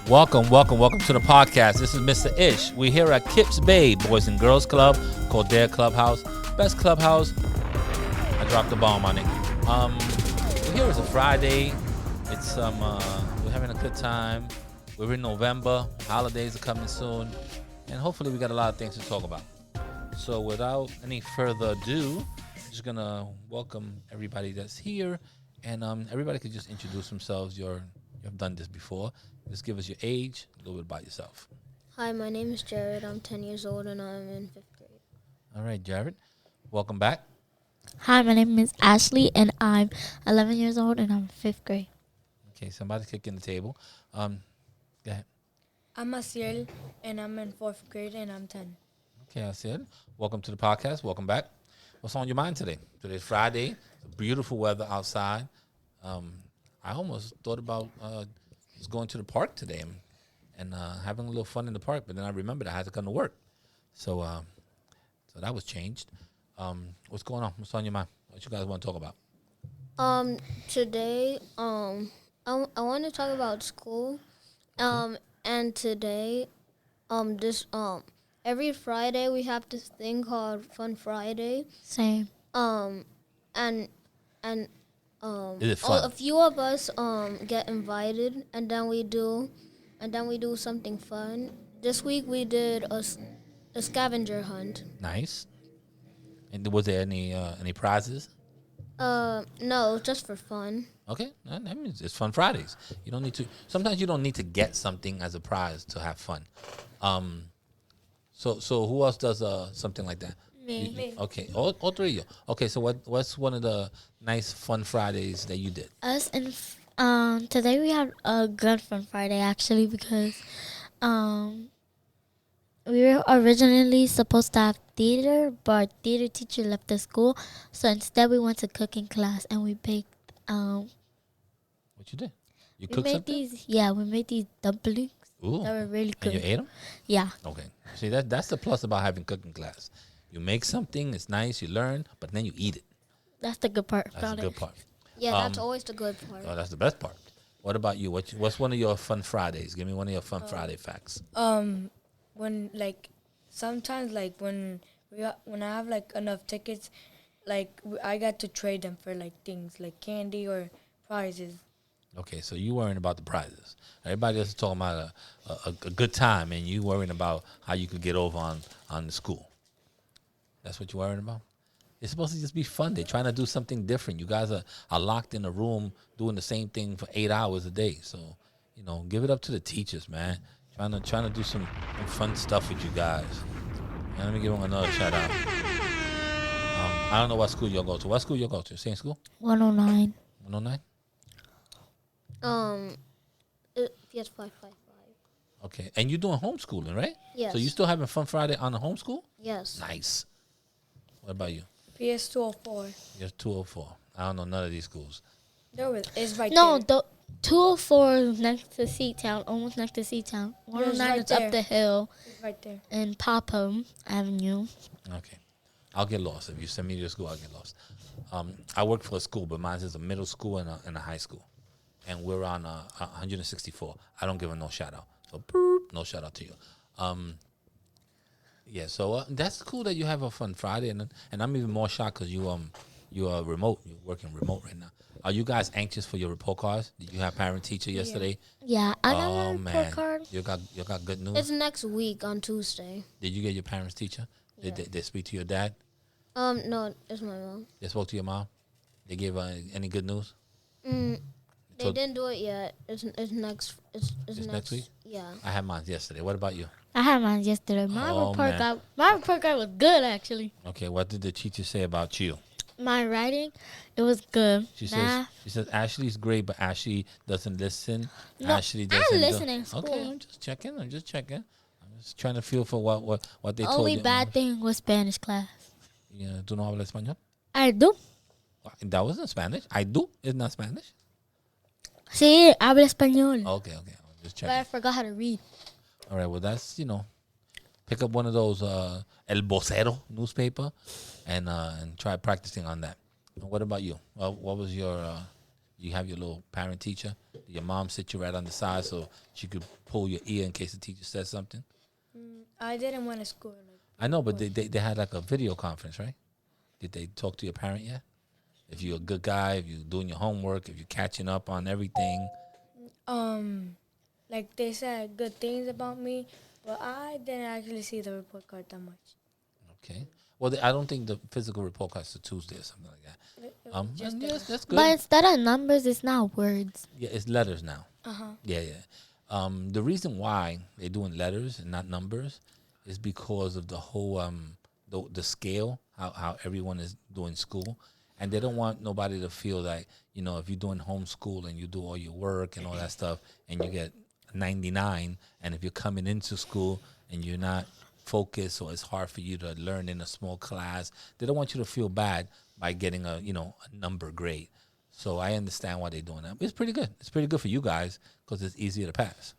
Welcome to the podcast. This is Mr. Ish. We're here at Kips Bay Boys and Girls Club, Coudert Clubhouse. Best clubhouse. I dropped the bomb on it. We're here. It's a Friday. It's we're having a good time. We're in November. Holidays are coming soon, and hopefully we got a lot of things to talk about. So without any further ado, I'm just gonna welcome everybody that's here, and everybody could just introduce themselves. You've done this before. Just give us your age, a little bit about yourself. Hi, my name is Jared. I'm 10 years old and I'm in 5th grade. All right, Jared. Welcome back. Hi, my name is Ashley and I'm 11 years old and I'm in 5th grade. Okay, somebody's kicking the table. Go ahead. I'm Asiel and I'm in 4th grade and I'm 10. Okay, Asiel. Welcome to the podcast. Welcome back. What's on your mind today? Today's Friday. It's beautiful weather outside. I almost thought about just going to the park today and having a little fun in the park, but then I remembered I had to come to work. So that was changed. What's going on? What's on your mind? What you guys want to talk about? Today, I want to talk about school. And today, every Friday we have this thing called Fun Friday. Same. Is it fun? A few of us get invited, and then we do something fun. This week we did a scavenger hunt. Nice. And was there any prizes? No, just for fun. Okay, that means it's Fun Fridays. You don't need to. Sometimes you don't need to get something as a prize to have fun. So who else does something like that? Me. Okay, all three of you. Okay, so what's one of the nice Fun Fridays that you did? Us and today we had a good Fun Friday actually because we were originally supposed to have theater, but our theater teacher left the school, so instead we went to cooking class and we baked. What you did? You cooked something? We made these dumplings. Ooh, They were really good. and you ate them? Yeah. Okay. See, that's the plus about having cooking class. You make something, it's nice, you learn, but then you eat it. That's the good part That's about the good part. Yeah, that's always the good part. Oh, that's the best part. What about you? What's one of your Fun Fridays? Give me one of your Fun Friday facts. When sometimes when I have enough tickets, I got to trade them for things like candy or prizes. Okay, so you worrying about the prizes. Everybody else is talking about a good time, and you worrying about how you could get over on the school. That's what you're worrying about? It's supposed to just be fun. They're trying to do something different. You guys are locked in a room doing the same thing for 8 hours a day. So, give it up to the teachers, man. Trying to do some fun stuff with you guys. And let me give them another shout out. I don't know what school you'll go to. What school you'll go to? Same school? 109. 109? PS 555. Okay. And you're doing homeschooling, right? Yes. So you still having Fun Friday on the homeschool? Yes. Nice. What about you? PS 204. You're 204. I don't know none of these schools. It's right No, there. the 204 is next to Seatown, almost next to Seatown. 109 right is up there. the hill It's right there. in Popham Avenue. Okay. I'll get lost. If you send me to your school, I'll get lost. I work for a school, but mine is a middle school and a high school. And we're on 164. I don't give them no shout out. So, no shout out to you. Yeah, so that's cool that you have a Fun Friday. And I'm even more shocked because you are remote. You're working remote right now. Are you guys anxious for your report cards? Did you have parent-teacher yesterday? Yeah, I got my report man. card. You got good news? It's next week on Tuesday. Did you get your parents' teacher? Did they speak to your dad? No, it's my mom. They spoke to your mom? They gave any good news? They didn't do it yet. It's next. It's next week? Yeah. I had mine yesterday. What about you? I had mine yesterday. My report card was good actually. Okay, what did the teacher say about you? My writing, it was good. She Math, says Ashley's great, but Ashley doesn't listen. No, Ashley I doesn't listen in school. Okay, I'm just checking. I'm just trying to feel for what they told you. only bad thing was Spanish class. Yeah, ¿tú no hablas español? I do. That wasn't Spanish. I do. It's not Spanish. Sí, hablo español. Okay. I'm just But I checking. forgot how to read. All right. Well, that's pick up one of those El Vocero newspaper and try practicing on that. What about you? Well, what was your You have your little parent teacher. Did your mom sit you right on the side so she could pull your ear in case the teacher said something? I didn't went to school. Like, I know, but they had like a video conference, right? Did they talk to your parent yet? If you're a good guy, if you're doing your homework, if you're catching up on everything. like they said good things about me, but I didn't actually see the report card that much. Okay. Well, I don't think the physical report card's a Tuesday or something like that. Just Yes, that's good. But instead of numbers, it's not words. Yeah, it's letters now. Uh-huh. Yeah. The reason why they're doing letters and not numbers is because of the whole the scale, how everyone is doing school. And they don't want nobody to feel like, if you're doing homeschool and you do all your work and all that stuff and you get 99, and if you're coming into school and you're not focused or it's hard for you to learn in a small class, they don't want you to feel bad by getting a number grade. So I understand why they're doing that. It's pretty good. It's pretty good for you guys because it's easier to pass.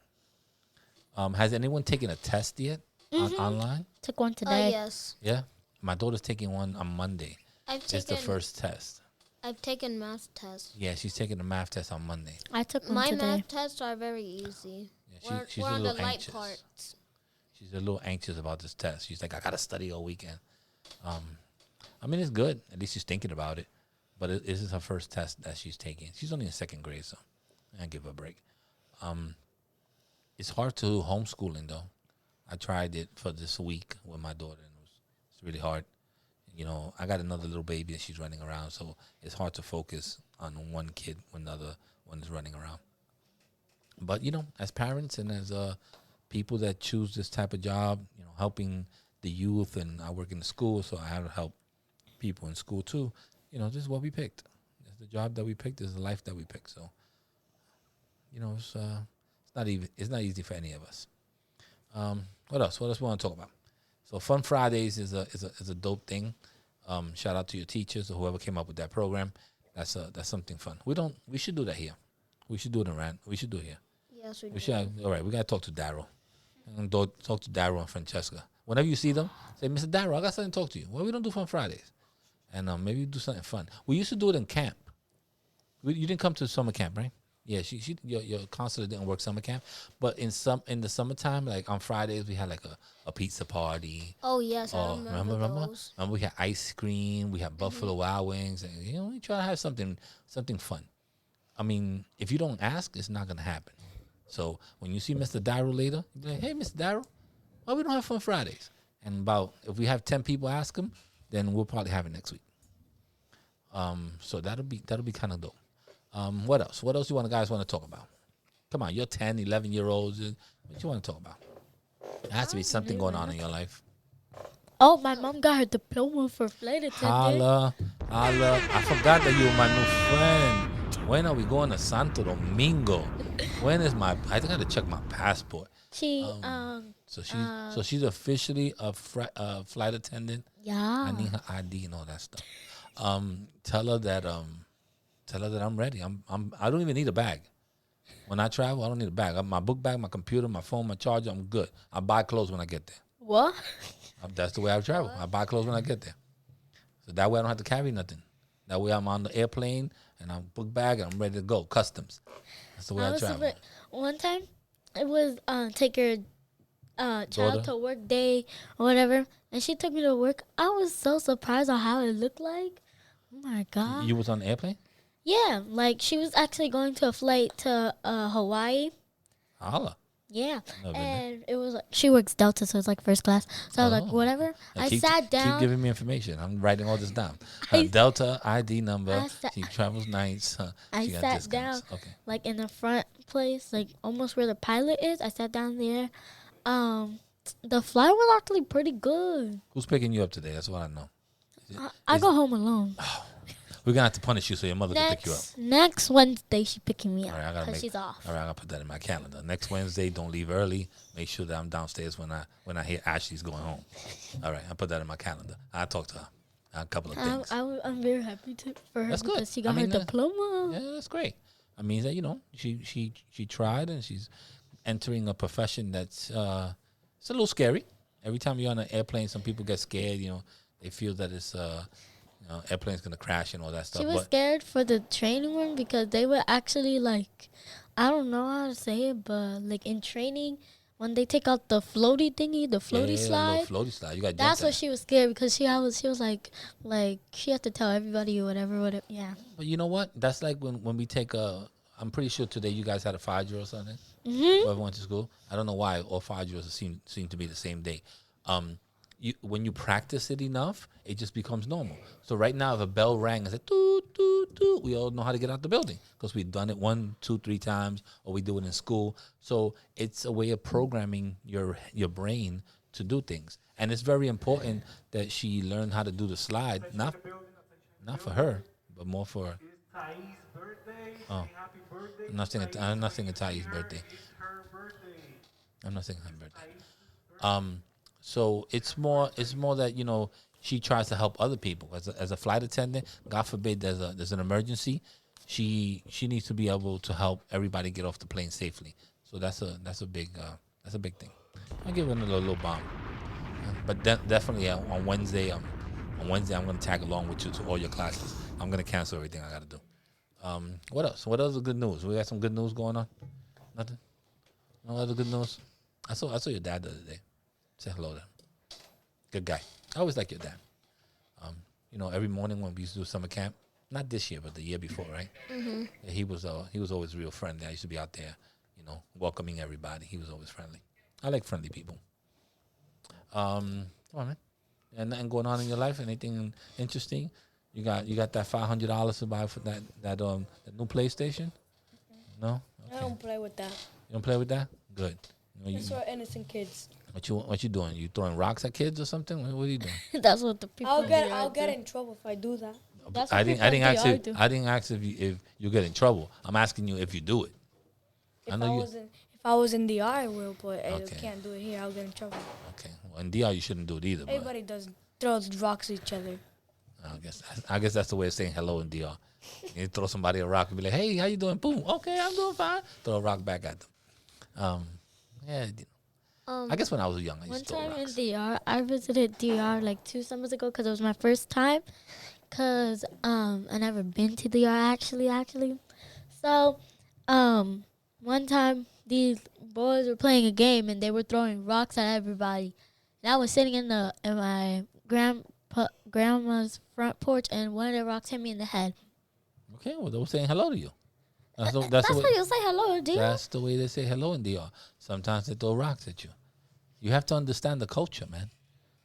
Has anyone taken a test yet online? Took one today. Yes. Yeah? My daughter's taking one on Monday. It's the taken first test. I've taken math tests. Yeah, she's taking a math test on Monday. I took one My today. math tests are very easy. Yeah, she's we're a on the little light anxious. parts. She's a little anxious about this test. She's like, I got to study all weekend. I mean, it's good. At least she's thinking about it. But this is her first test that she's taking. She's only in second grade, so I give her a break. It's hard to do homeschooling, though. I tried it for this week with my daughter, and it's really hard. I got another little baby and she's running around, so it's hard to focus on one kid when the other one is running around. But, as parents and as people that choose this type of job, helping the youth, and I work in the school, so I have to help people in school too. This is what we picked. It's the job that we picked. This is the life that we picked. So, it's not easy for any of us. What else? What else we want to talk about? So Fun Fridays is a dope thing. Shout out to your teachers or whoever came up with that program. That's something fun. We should do that here. We should do it around. We should do it here. Yes, we We do. should. All right, we gotta talk to Daryl. And talk to Daryl and Francesca. Whenever you see them, say, Mr. Daryl, I got something to talk to you. Well, we don't do Fun Fridays, and maybe do something fun. We used to do it in camp. You didn't come to summer camp, right? Yeah, your counselor didn't work summer camp, but in the summertime, like on Fridays, we had like a pizza party. Oh yes, I remember those. Remember we had ice cream, we had Buffalo Wild Wings, and we try to have something fun. I mean, if you don't ask, it's not gonna happen. So when you see Mr. Daryl later, you be like, "Hey, Mr. Daryl, why we don't have Fun Fridays?" And if we have 10 people ask him, then we'll probably have it next week. So that'll be kind of dope. What else? What else you guys want to talk about? Come on, you're 10, 11-year-olds. What you want to talk about? There has to be something going on in your life. Oh, my mom got her diploma for flight attendant. Holla. I forgot that you were my new friend. When are we going to Santo Domingo? When is I got to check my passport. She, So she's officially a flight attendant. yeah. I need her ID and all that stuff. Tell her that I'm ready. I don't even need a bag. When I travel, I don't need a bag. I have my book bag, my computer, my phone, my charger. I'm good. I buy clothes when I get there. What? That's the way I travel. I buy clothes when I get there. So that way I don't have to carry nothing. That way I'm on the airplane and I'm book bag and I'm ready to go. Customs. That's the way I travel. One time, it was take your Daughter? child to work day or whatever, and she took me to work. I was so surprised on how it looked like. Oh my god! You was on the airplane? Yeah, like she was actually going to a flight to Hawaii. Holla. Yeah, Never been and it was like she works Delta, so it's like first class. So I was like, whatever. I sat down. Keep giving me information. I'm writing all this down. I- Delta ID number. I sa- She travels nights. I She got sat discounts. down, Okay. like in the front place, like almost where the pilot is. I sat down there. The flight was actually pretty good. Who's picking you up today? That's what I know. I go home alone. We're gonna have to punish you so your mother can pick you up. Next Wednesday, she picking me up All right, I gotta because she's off. All right, I gotta put that in my calendar. Next Wednesday, don't leave early. Make sure that I'm downstairs when I hear Ashley's going home. All right, I put that in my calendar. I'll talk to her. A couple of things. I'm very happy for her That's good. because she got I mean, her diploma. Yeah, that's great. I mean, that she tried and she's entering a profession that's it's a little scary. Every time you're on an airplane, some people get scared. They feel that it's airplane's gonna crash and all that stuff. She was But scared for the training room because they were actually like, I don't know how to say it, but like in training, when they take out the floaty thingy, the floaty yeah, slide, little floaty slide. You got that's what that. she was scared because she was like she had to tell everybody or whatever. Yeah. But you know what? That's like when we take a. I'm pretty sure today you guys had a 5-year or something. Mhm. Whoever went to school. I don't know why all 5-years seem to be the same day. When you practice it enough, it just becomes normal. So right now, if a bell rang and said toot toot toot, we all know how to get out the building because we've done it 1, 2, 3 times, or we do it in school. So it's a way of programming your brain to do things, and it's very important that she learn how to do the slide. Not for her, but more for. Oh, I'm not singing Tai's birthday. I'm not singing her birthday. So it's more that she tries to help other people as a flight attendant. God forbid there's an emergency, she needs to be able to help everybody get off the plane safely. So that's a big thing. I'll give it a little bomb, but definitely on Wednesday. On Wednesday, I'm gonna tag along with you to all your classes. I'm gonna cancel everything I gotta do. What else? What else is good news? We got some good news going on. Nothing. No other good news. I saw your dad the other day. Say hello to him. Good guy. I always like your dad. Every morning when we used to do summer camp, not this year, but the year before, right? Mm-hmm. Yeah, he was always real friendly. I used to be out there, welcoming everybody. He was always friendly. I like friendly people. Come on, man. And nothing going on in your life? Anything interesting? You got that $500 to buy for that new PlayStation? No. Okay. I don't play with that. You don't play with that? Good. It's for innocent kids. What you doing? You throwing rocks at kids or something? What are you doing? That's what the people. I'll get in trouble if I do that. That's I what didn't people ask in you. VR do. I didn't ask if you get in trouble. I'm asking you if you do it. If I was in the R, I will, but I Okay. can't do it here. I'll get in trouble. Okay. Well, in DR you shouldn't do it either. But Everybody does throw rocks at each other. I guess that's the way of saying hello in DR. You throw somebody a rock and be like, "Hey, how you doing?" Boom. Okay, I'm doing fine. Throw a rock back at them. Yeah. I guess when I was young, I One used to throw time in rocks. DR, I visited DR like 2 summers ago because it was my first time. Cause I never been to DR actually. So one time these boys were playing a game and they were throwing rocks at everybody. And I was sitting in my grandma's front porch and one of the rocks hit me in the head. Okay, well, they were saying hello to you. That's That's the way, what you say hello, dude. that's the way they say hello in DR. Sometimes they throw rocks at you. You have to understand the culture, man.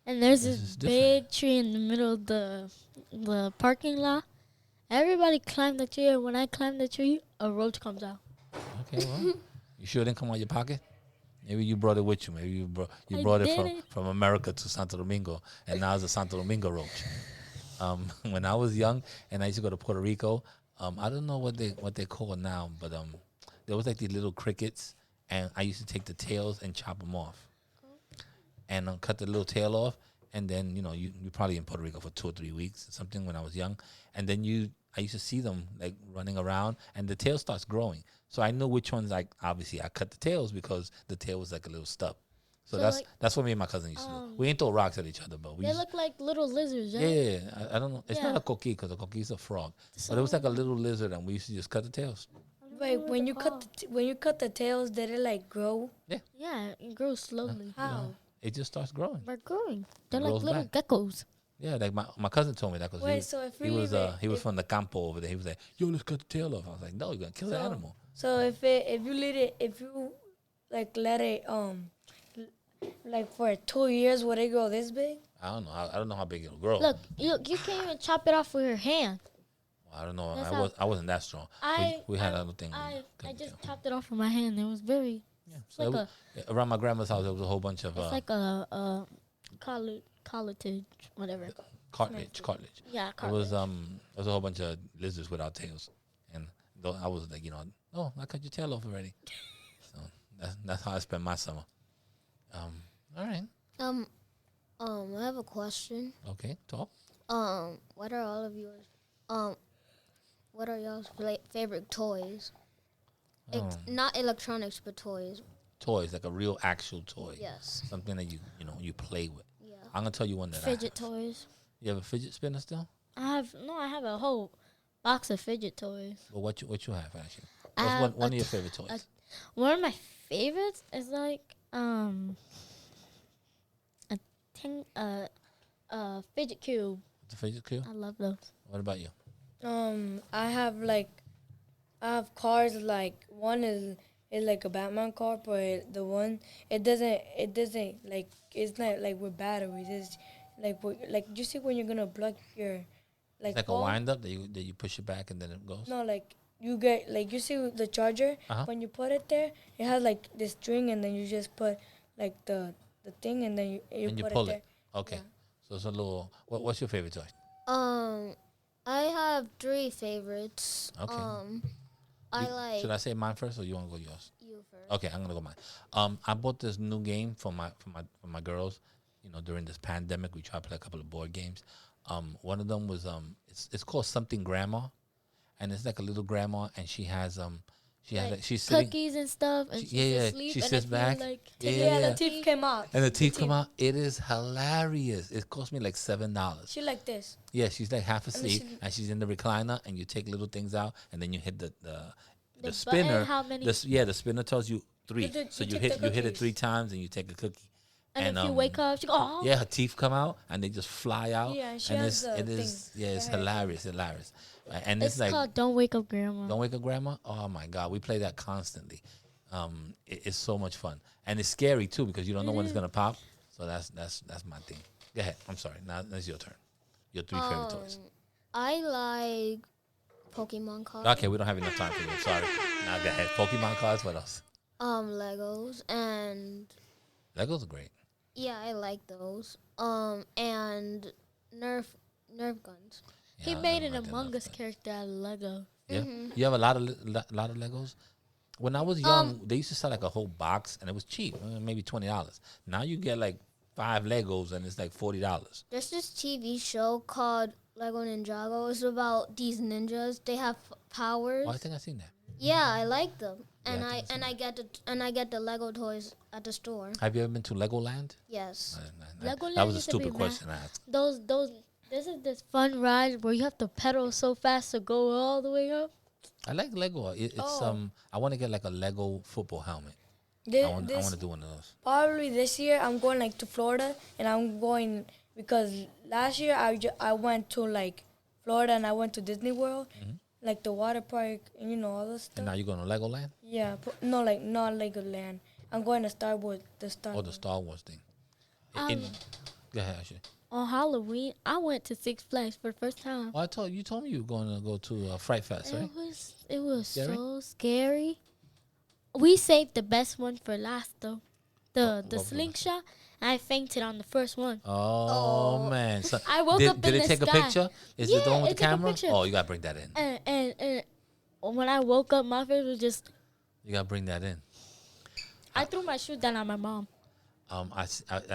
And there's This this is big tree in the middle of the parking lot. Everybody climbed the tree, and when I climbed the tree, a roach comes out. Okay, well, you sure it didn't come out your pocket? Maybe you brought it with you. Maybe you I brought it didn't. from America to Santo Domingo, and now it's a Santo Domingo roach. When I was young and I used to go to Puerto Rico, I don't know what they call now, but there was like these little crickets, and I used to take the tails and chop them off, and cut the little tail off, and then you probably in Puerto Rico for 2 or 3 weeks or something when I was young, and then I used to see them like running around, and the tail starts growing. So I knew which ones obviously I cut the tails because the tail was like a little stub. So that's what me and my cousin used to do. We ain't throw rocks at each other, but we They used look like little lizards, right? yeah. I don't know. It's not Yeah. a coquille because a coquille is a frog, but it was like a little lizard, and we used to just cut the tails. Wait, when you cut the tails, did it like grow? Yeah, it grows slowly. How? It just starts growing. They're growing. They're like grows little back. geckos. Yeah, like my cousin told me that because Wait, so if we he was leave it- he was if- from the campo over there. He was like, "Yo, let's cut the tail off." I was like, "No, you're gonna kill the animal." So if you let it like for 2 years, would it grow this big? I don't know. I don't know how big it'll grow. Look, you can't even chop it off with your hand. I don't know. That's I wasn't that strong. We had other things. I just chopped it off with my hand. It was very. So like around my grandma's house, there was a whole bunch of It's like a cartilage, whatever. cartilage. Yeah, There was cartilage. there was a whole bunch of lizards without tails, and I was like, oh, I cut your tail off already. So that's how I spent my summer. All right. I have a question. Okay. Talk. What are all of yours? What are y'all's favorite toys? Not electronics, but toys. Toys, like a real actual toy. Yes. Something that you play with. Yeah. I'm gonna tell you one that Fidget toys. You have a fidget spinner still? I have a whole box of fidget toys. Well, what you have actually? I What's have one a of your favorite toys? One of my favorites is like a thing fidget cube. The fidget cube. I love those. What about you? I have cars like one is like a Batman car, but the one it doesn't like it's not like with batteries. It's like you see when you're gonna plug your It's like a phone? wind up that you push it back and then it goes. No, like you get like you see the charger Uh-huh. when you put it there, it has like this string, and then you just put like the thing, and then you And you put pull it it. there. Okay. Yeah. So it's a little. What's your favorite toy? I have 3 favorites. Okay. I You- like Should I say mine first, or you want to go yours? you first. Okay, I'm gonna go mine. I bought this new game for my girls. You know, during this pandemic, we tried to play a couple of board games. One of them was it's called something grandma, and it's like a little grandma, and she has she's sitting. Cookies and stuff, and Yeah, yeah, asleep, she and sits if you, back. like, Yeah, take yeah, it out yeah. of The teeth came out. And the teeth come out. It is hilarious. It cost me like $7. She like this. Yeah, she's like half then asleep, she's- and she's in the recliner, and you take little things out, and then you hit the button, spinner. how many- The spinner tells you 3. You So take you the hit it cookies. 3 times, and you take a cookie. and if you wake up, she go, oh, Yeah, her teeth come out, and they just fly out. Yeah, and she and has the it is thing. yeah, it's Her hair. hilarious. And it's it's like called Don't Wake Up Grandma. Don't Wake Up Grandma. Oh my God, we play that constantly. It's so much fun, and it's scary too because you don't know when it's gonna pop. So that's my thing. Go ahead. I'm sorry. Now it's your turn. Your 3 favorite toys. I like Pokemon cards. Okay, we don't have enough time for you. Sorry. Now go ahead. Pokemon cards. What else? Legos and Legos are great. yeah, I like those. And Nerf guns. He Yeah, I made don't an like Among enough Us of that. character out of Lego. Yeah. Mm-hmm. You have a lot of Legos. When I was young, they used to sell like a whole box, and it was cheap, maybe $20. Now you get like 5 Legos, and it's like $40. There's this TV show called Lego Ninjago. It's about these ninjas. They have powers. Oh, I think I seen that. Yeah, I like them. And Yeah, I I think and I get the Lego toys at the store. Have you ever been to Legoland? Yes. That Legoland was a used to be stupid question I asked. Those this is this fun ride where you have to pedal so fast to go all the way up. I like Lego. It's Oh. I want to get like a Lego football helmet. This, I want to do one of those. probably this year I'm going like to Florida, and I'm going because last year I went to like Florida, and I went to Disney World, like the water park, and you know all this And stuff. now you're going to Legoland? Yeah, no, like not Legoland. I'm going to Star Wars. The Star. Or the Wars. Star Wars thing? Go ahead, Ashley. On Halloween, I went to Six Flags for the first time. Well, you told me you were going to go to Fright Fest, right? It was Scary? so scary. We saved the best one for last though. What The was the slingshot. I fainted on the first one. Oh, man! So I woke up did in it the take a sky. picture? Is Yeah, it the one with it the took a camera? picture. Oh, you gotta bring that in. And when I woke up, my face was just. You gotta bring that in. I threw my shoe down on my mom. I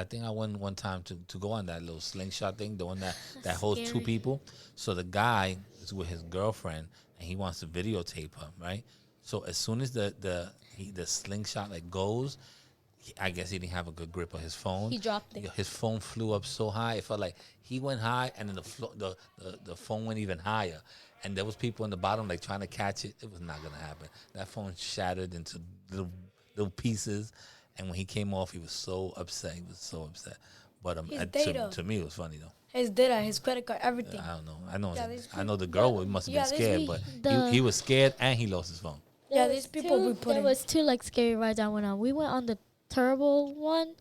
think I went one time to go on that little slingshot thing, the one that holds 2 scary. people. So the guy is with his girlfriend, and he wants to videotape her, right? So as soon as the slingshot like goes, I guess he didn't have a good grip of his phone. He dropped it. His phone flew up so high, it felt like he went high, and then the phone went even higher. And there was people in the bottom like trying to catch it. It was not gonna happen. That phone shattered into little pieces. And when he came off, he was so upset. He was so upset. But His data. to me, it was funny though. His data, his credit card, everything. I don't know. I know. Yeah, these I know the girl must have yeah, been these scared, we- but he was scared and he lost his phone. Yeah, There these was people we two- put There in. was 2 like scary rides I went on. We went on the turbo one.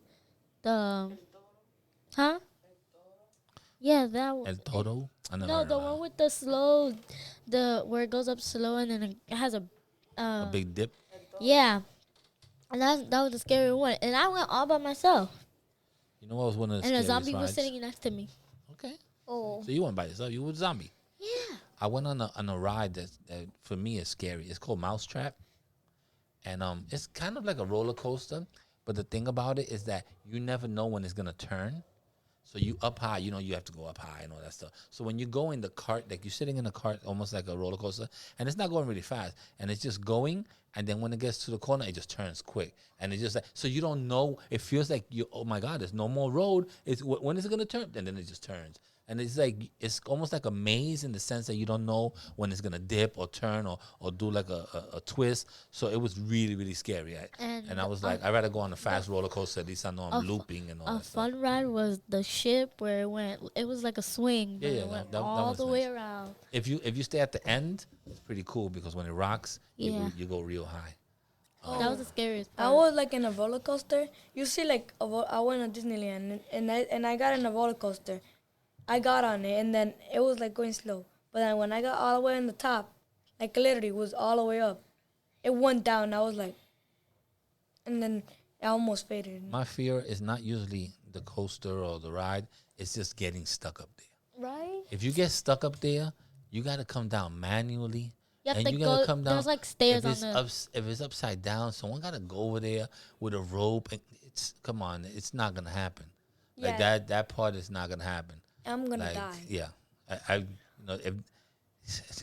Yeah, that one. El Toro. I never No, heard the of one with the slow, where it goes up slow and then it has a. a big dip. Yeah, and that was a scary one. And I went all by myself, You know what was one of the and a scariest zombie rides? was sitting next to me. Okay. Oh. So you went by yourself. You were a zombie. Yeah. I went on a ride that for me is scary. It's called Mousetrap, and it's kind of like a roller coaster. But the thing about it is that you never know when it's gonna turn. So you up high, you know you have to go up high and all that stuff. So when you go in the cart, like you're sitting in a cart, almost like a roller coaster, and it's not going really fast, and it's just going, and then when it gets to the corner, it just turns quick, and it's just like so you don't know. It feels like you, oh my God, there's no more road. It's when is it gonna turn? And then it just turns, And it's almost like a maze in the sense that you don't know when it's gonna dip or turn or do like a twist. So it was really, really scary. And I was like, I'd rather go on a fast roller coaster. At least I know I'm looping and all that A stuff. fun ride was the ship where it went. It was like a swing. But it went that all was the nice. way around. If you stay at the end, it's pretty cool because when it rocks, Yeah. you go real high. That was the scariest part. I was like in a roller coaster. You see, like I went to Disneyland and I got in a roller coaster. I got on it and then it was like going slow. But then when I got all the way on the top, like literally was all the way up, it went down. I was like, and then I almost faded. My fear is not usually the coaster or the ride. It's just getting stuck up there. Right? If you get stuck up there, you got to come down manually. You have and to you go. gotta come down. There's like stairs if on it's the. if it's upside down, someone gotta go over there with a rope. And come on, it's not gonna happen. Like that part is not gonna happen. I'm gonna die. Yeah, I if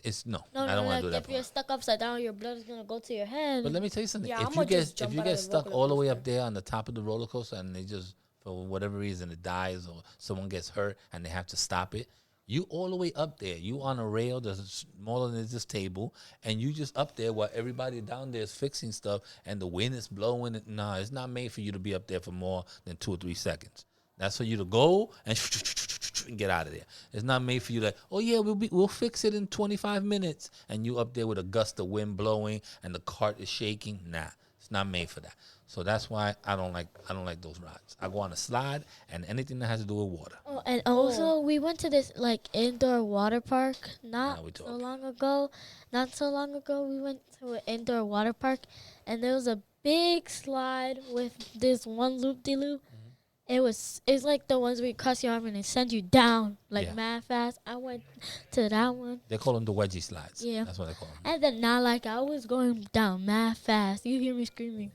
it's no, No, I don't want like to do that if you're part. stuck upside down, your blood is gonna go to your head. But let me tell you something. Yeah, if I'ma you get just jump if you out get of the stuck roller all the way coaster. up there on the top of the roller coaster and they just for whatever reason it dies or someone gets hurt and they have to stop it. You all the way up there. You on a rail that's smaller than this table, and you just up there while everybody down there is fixing stuff, and the wind is blowing. Nah, it's not made for you to be up there for more than 2 or 3 seconds. That's for you to go and get out of there. It's not made for you to, oh yeah, we'll fix it in 25 minutes, and you up there with a gust of wind blowing and the cart is shaking. Nah, it's not made for that. So that's why I don't like those rides. I go on a slide and anything that has to do with water. Oh, and also we went to this like indoor water park not we so talking. long ago. Not so long ago, we went to an indoor water park, and there was a big slide with this one loop-de-loop. It's like the ones where you cross your arm and it sends you down like mad fast. I went to that one. They call them the wedgie slides. Yeah. That's what they call them. And then now, like, I was going down mad fast. You hear me screaming.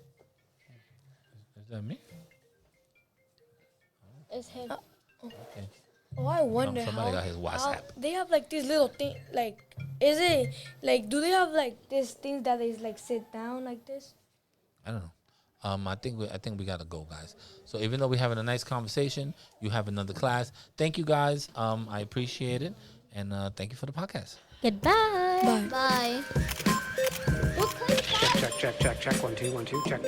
Is that me? It's him. Okay. Oh, I wonder somebody how, got his how WhatsApp. they have like these little thing. Like, is it like do they have like these things that they like sit down like this? I don't know. I think we gotta go, guys. So even though we're having a nice conversation, you have another class. Thank you, guys. I appreciate it, and thank you for the podcast. Goodbye. Bye. Check. 1 2 1 2. Check.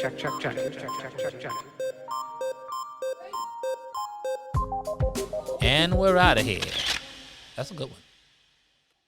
And we're out of here. That's a good one.